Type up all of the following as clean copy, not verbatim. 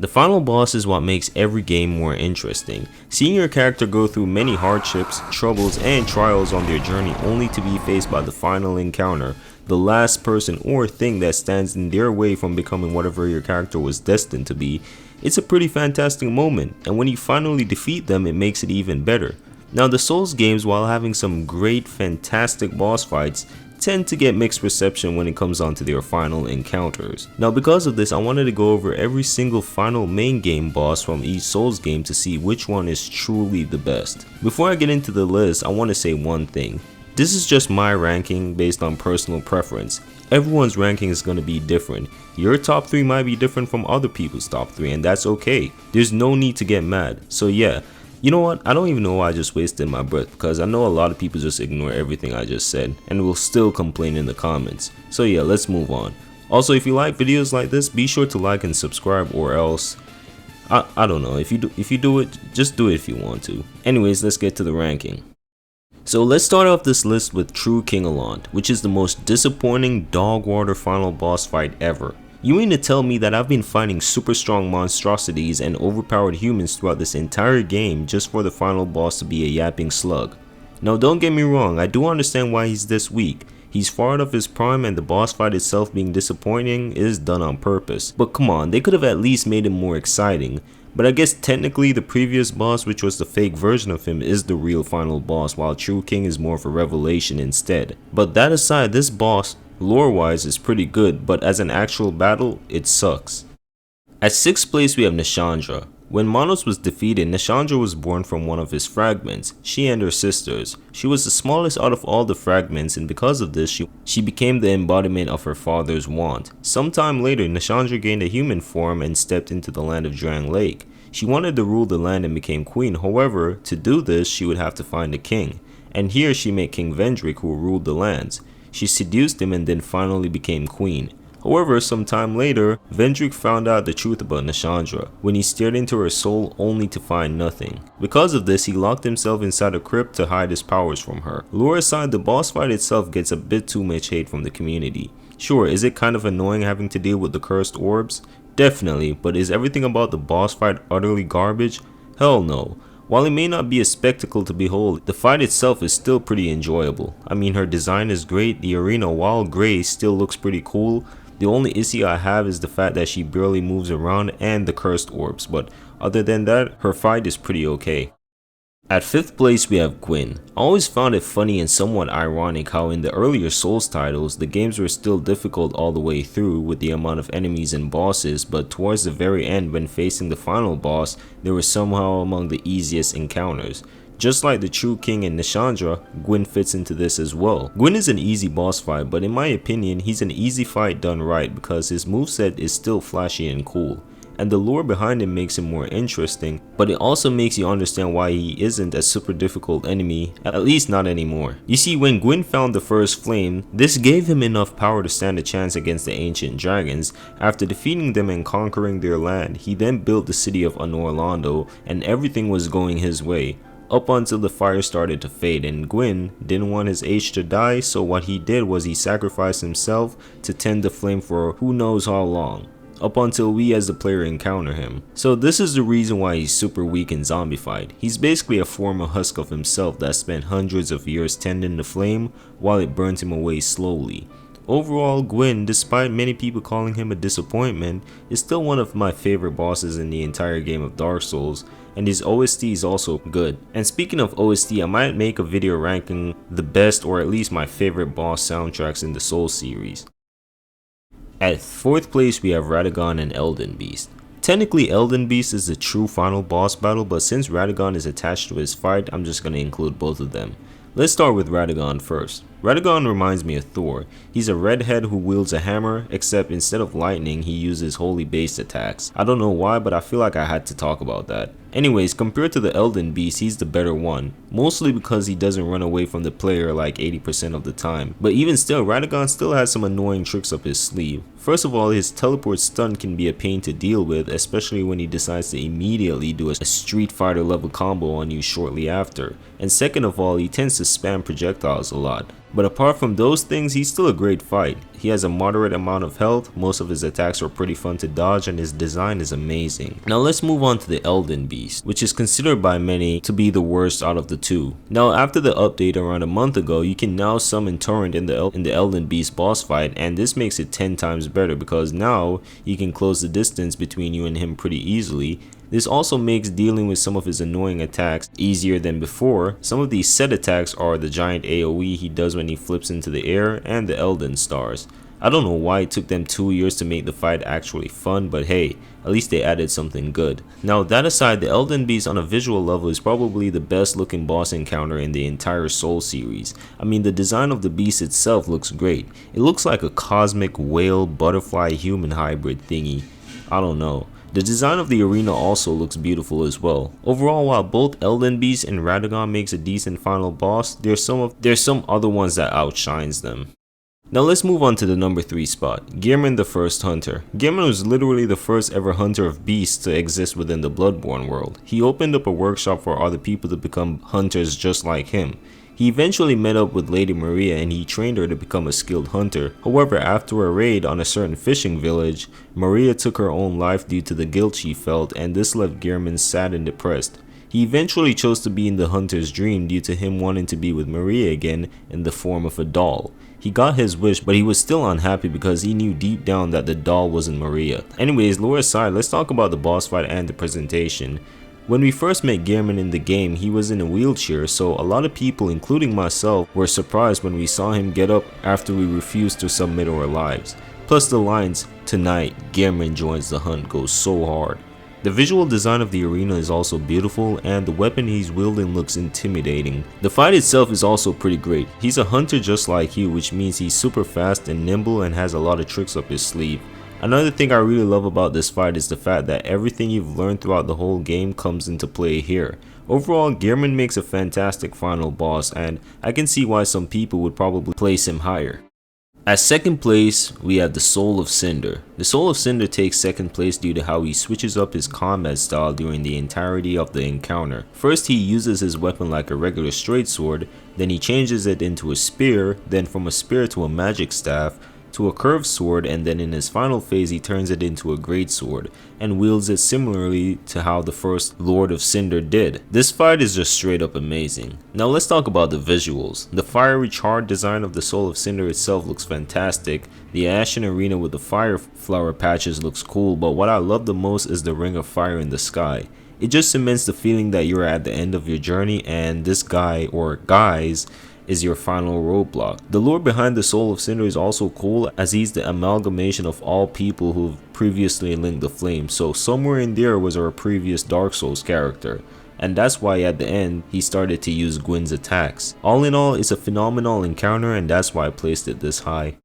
The final boss is what makes every game more interesting. Seeing your character go through many hardships, troubles, and trials on their journey only to be faced by the final encounter, the last person or thing that stands in their way from becoming whatever your character was destined to be, it's a pretty fantastic moment, and when you finally defeat them, it makes it even better. Now, the Souls games, while having some great, fantastic boss fights, tend to get mixed reception when it comes on to their final encounters. Now, because of this, I wanted to go over every single final main game boss from each Souls game to see which one is truly the best. Before I get into the list, I want to say one thing. This is just my ranking based on personal preference. Everyone's ranking is going to be different. Your top 3 might be different from other people's top 3, and that's okay. There's no need to get mad. So yeah, you know what? I don't even know why I just wasted my breath, because I know a lot of people just ignore everything I just said and will still complain in the comments. So yeah, let's move on. Also, if you like videos like this, be sure to like and subscribe, or else I don't know, if you do it, just do it if you want to. Anyways, let's get to the ranking. So let's start off this list with True King Elond, which is the most disappointing dog water final boss fight ever. You mean to tell me that I've been fighting super strong monstrosities and overpowered humans throughout this entire game just for the final boss to be a yapping slug? Now, don't get me wrong, I do understand why he's this weak. He's far out of his prime, and the boss fight itself being disappointing is done on purpose. But come on, they could have at least made him more exciting. But I guess technically the previous boss, which was the fake version of him, is the real final boss, while True King is more of a revelation instead. But that aside, this boss, lore-wise, is pretty good, but as an actual battle, it sucks. At 6th place we have Nishandra. When Manos was defeated, Nishandra was born from one of his fragments, she and her sisters. She was the smallest out of all the fragments, and because of this, she became the embodiment of her father's want. Sometime later, Nishandra gained a human form and stepped into the land of Drang Lake. She wanted to rule the land and became queen. However, to do this, she would have to find a king. And here she met King Vendrick, who ruled the lands. She seduced him and then finally became queen. However, some time later, Vendrick found out the truth about Nishandra, when he stared into her soul only to find nothing. Because of this, he locked himself inside a crypt to hide his powers from her. Lore aside, the boss fight itself gets a bit too much hate from the community. Sure, is it kind of annoying having to deal with the cursed orbs? Definitely, but is everything about the boss fight utterly garbage? Hell no. While it may not be a spectacle to behold, the fight itself is still pretty enjoyable. I mean, her design is great, the arena, while grey, still looks pretty cool. The only issue I have is the fact that she barely moves around and the cursed orbs, but other than that, her fight is pretty okay. At 5th place we have Gwyn. I always found it funny and somewhat ironic how in the earlier Souls titles, the games were still difficult all the way through with the amount of enemies and bosses, but towards the very end when facing the final boss, they were somehow among the easiest encounters. Just like the True King and Nishandra, Gwyn fits into this as well. Gwyn is an easy boss fight, but in my opinion, he's an easy fight done right because his moveset is still flashy and cool. And the lore behind him makes him more interesting, but it also makes you understand why he isn't a super difficult enemy, at least not anymore. You see, when Gwyn found the first flame, this gave him enough power to stand a chance against the ancient dragons. After defeating them and conquering their land, he then built the city of Anorlando, and everything was going his way. Up until the fire started to fade, and Gwyn didn't want his age to die, so what he did was he sacrificed himself to tend the flame for who knows how long, up until we as the player encounter him. So this is the reason why he's super weak and zombified. He's basically a former husk of himself that spent hundreds of years tending the flame while it burnt him away slowly. Overall, Gwyn, despite many people calling him a disappointment, is still one of my favorite bosses in the entire game of Dark Souls, and his OST is also good. And speaking of OST, I might make a video ranking the best or at least my favorite boss soundtracks in the Souls series. At 4th place we have Radagon and Elden Beast. Technically Elden Beast is the true final boss battle, but since Radagon is attached to his fight, I'm just going to include both of them. Let's start with Radagon first. Radagon reminds me of Thor. He's a redhead who wields a hammer, except instead of lightning, he uses holy based attacks. I don't know why, but I feel like I had to talk about that. Anyways, compared to the Elden Beast, he's the better one, mostly because he doesn't run away from the player like 80% of the time. But even still, Radagon still has some annoying tricks up his sleeve. First of all, his teleport stun can be a pain to deal with, especially when he decides to immediately do a Street Fighter level combo on you shortly after. And second of all, he tends to spam projectiles a lot. But apart from those things, he's still a great fight. He has a moderate amount of health, most of his attacks are pretty fun to dodge, and his design is amazing. Now let's move on to the Elden Beast, which is considered by many to be the worst out of the two. Now after the update around a month ago, you can now summon Torrent in the Elden Beast boss fight, and this makes it 10 times better because now you can close the distance between you and him pretty easily. This also makes dealing with some of his annoying attacks easier than before. Some of these set attacks are the giant AoE he does when he flips into the air and the Elden stars. I don't know why it took them 2 years to make the fight actually fun, but hey, at least they added something good. Now that aside, the Elden Beast on a visual level is probably the best looking boss encounter in the entire Soul series. I mean, the design of the beast itself looks great. It looks like a cosmic whale butterfly human hybrid thingy. I don't know. The design of the arena also looks beautiful as well. Overall, while both Elden Beast and Radagon makes a decent final boss, there's some other ones that outshines them. Now let's move on to the number 3 spot, Gehrman the First Hunter. Gehrman was literally the first ever hunter of beasts to exist within the Bloodborne world. He opened up a workshop for other people to become hunters just like him. He eventually met up with Lady Maria and he trained her to become a skilled hunter. However, after a raid on a certain fishing village, Maria took her own life due to the guilt she felt, and this left Gehrman sad and depressed. He eventually chose to be in the hunter's dream due to him wanting to be with Maria again in the form of a doll. He got his wish, but he was still unhappy because he knew deep down that the doll wasn't Maria. Anyways, lore aside, let's talk about the boss fight and the presentation. When we first met Gehrman in the game, he was in a wheelchair, so a lot of people, including myself, were surprised when we saw him get up after we refused to submit our lives. Plus the lines, "Tonight, Gehrman joins the hunt," goes so hard. The visual design of the arena is also beautiful, and the weapon he's wielding looks intimidating. The fight itself is also pretty great. He's a hunter just like you, which means he's super fast and nimble and has a lot of tricks up his sleeve. Another thing I really love about this fight is the fact that everything you've learned throughout the whole game comes into play here. Overall, Gehrman makes a fantastic final boss, and I can see why some people would probably place him higher. At second place, we have the Soul of Cinder. The Soul of Cinder takes second place due to how he switches up his combat style during the entirety of the encounter. First, he uses his weapon like a regular straight sword, then he changes it into a spear, then from a spear to a magic staff, to a curved sword, and then in his final phase he turns it into a great sword and wields it similarly to how the first Lord of Cinder did. This fight is just straight up amazing. Now let's talk about the visuals. The fiery charred design of the Soul of Cinder itself looks fantastic. The Ashen Arena with the fire flower patches looks cool, but what I love the most is the ring of fire in the sky. It just cements the feeling that you're at the end of your journey and this guy or guys is your final roadblock. The lore behind the Soul of Cinder is also cool, as he's the amalgamation of all people who've previously linked the flame, so somewhere in there was our previous Dark Souls character, and that's why at the end he started to use Gwyn's attacks. All in all, it's a phenomenal encounter, and that's why I placed it this high.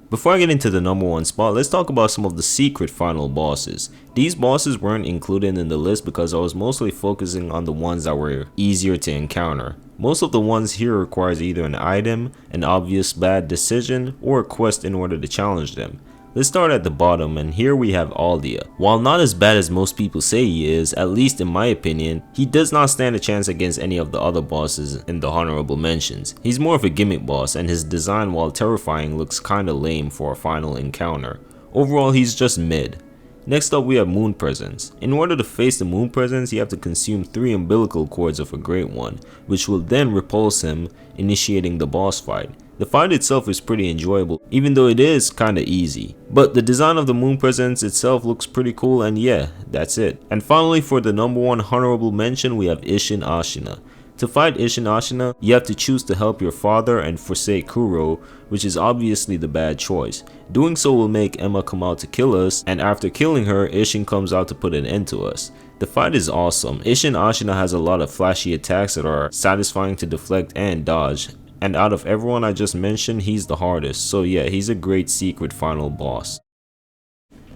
Before I get into the number 1 spot, let's talk about some of the secret final bosses. These bosses weren't included in the list because I was mostly focusing on the ones that were easier to encounter. Most of the ones here requires either an item, an obvious bad decision, or a quest in order to challenge them. Let's start at the bottom, and here we have Aldia. While not as bad as most people say he is, at least in my opinion, he does not stand a chance against any of the other bosses in the honorable mentions. He's more of a gimmick boss, and his design, while terrifying, looks kinda lame for a final encounter. Overall, he's just mid. Next up, we have Moon Presence. In order to face the Moon Presence, you have to consume 3 umbilical cords of a Great One, which will then repulse him, initiating the boss fight. The fight itself is pretty enjoyable, even though it is kinda easy. But the design of the Moon Presence itself looks pretty cool, and yeah, that's it. And finally, for the number 1 honorable mention, we have Ishin Ashina. To fight Ishin Ashina, you have to choose to help your father and forsake Kuro, which is obviously the bad choice. Doing so will make Emma come out to kill us, and after killing her, Ishin comes out to put an end to us. The fight is awesome. Ishin Ashina has a lot of flashy attacks that are satisfying to deflect and dodge, and out of everyone I just mentioned, he's the hardest, so yeah, he's a great secret final boss.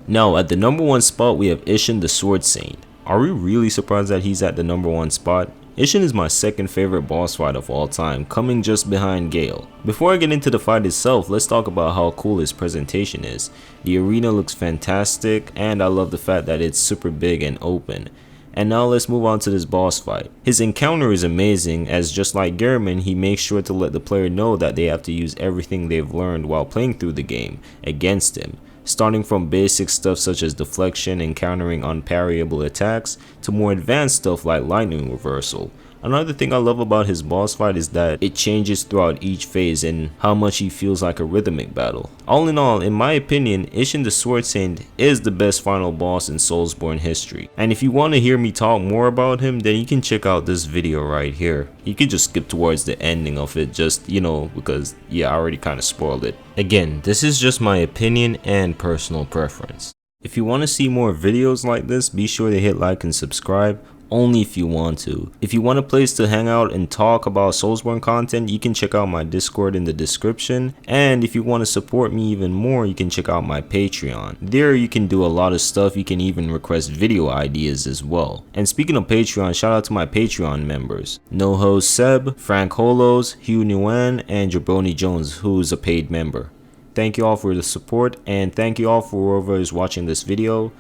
Now, at the number 1 spot, we have Ishin the Sword Saint. Are we really surprised that he's at the number 1 spot? Ishin is my second favorite boss fight of all time, coming just behind Gale. Before I get into the fight itself, let's talk about how cool his presentation is. The arena looks fantastic, and I love the fact that it's super big and open. And now let's move on to this boss fight. His encounter is amazing, as just like Gehrman, he makes sure to let the player know that they have to use everything they've learned while playing through the game against him, starting from basic stuff such as deflection and countering unparryable attacks to more advanced stuff like lightning reversal. Another thing I love about his boss fight is that it changes throughout each phase and how much he feels like a rhythmic battle. All in all, in my opinion, Ishin the Sword Saint is the best final boss in Soulsborne history. And if you want to hear me talk more about him, then you can check out this video right here. You can just skip towards the ending of it, just, because yeah, I already kind of spoiled it. Again, this is just my opinion and personal preference. If you want to see more videos like this, be sure to hit like and subscribe. Only if you want to. If you want a place to hang out and talk about Soulsborne content, you can check out my Discord in the description. And if you want to support me even more, you can check out my Patreon. There you can do a lot of stuff. You can even request video ideas as well. And speaking of Patreon, shout out to my Patreon members: NoHo Seb, Frank Holos, Hugh Nguyen, and Jabroni Jones, who's a paid member. Thank you all for the support, and thank you all for whoever is watching this video.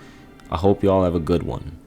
I hope you all have a good one.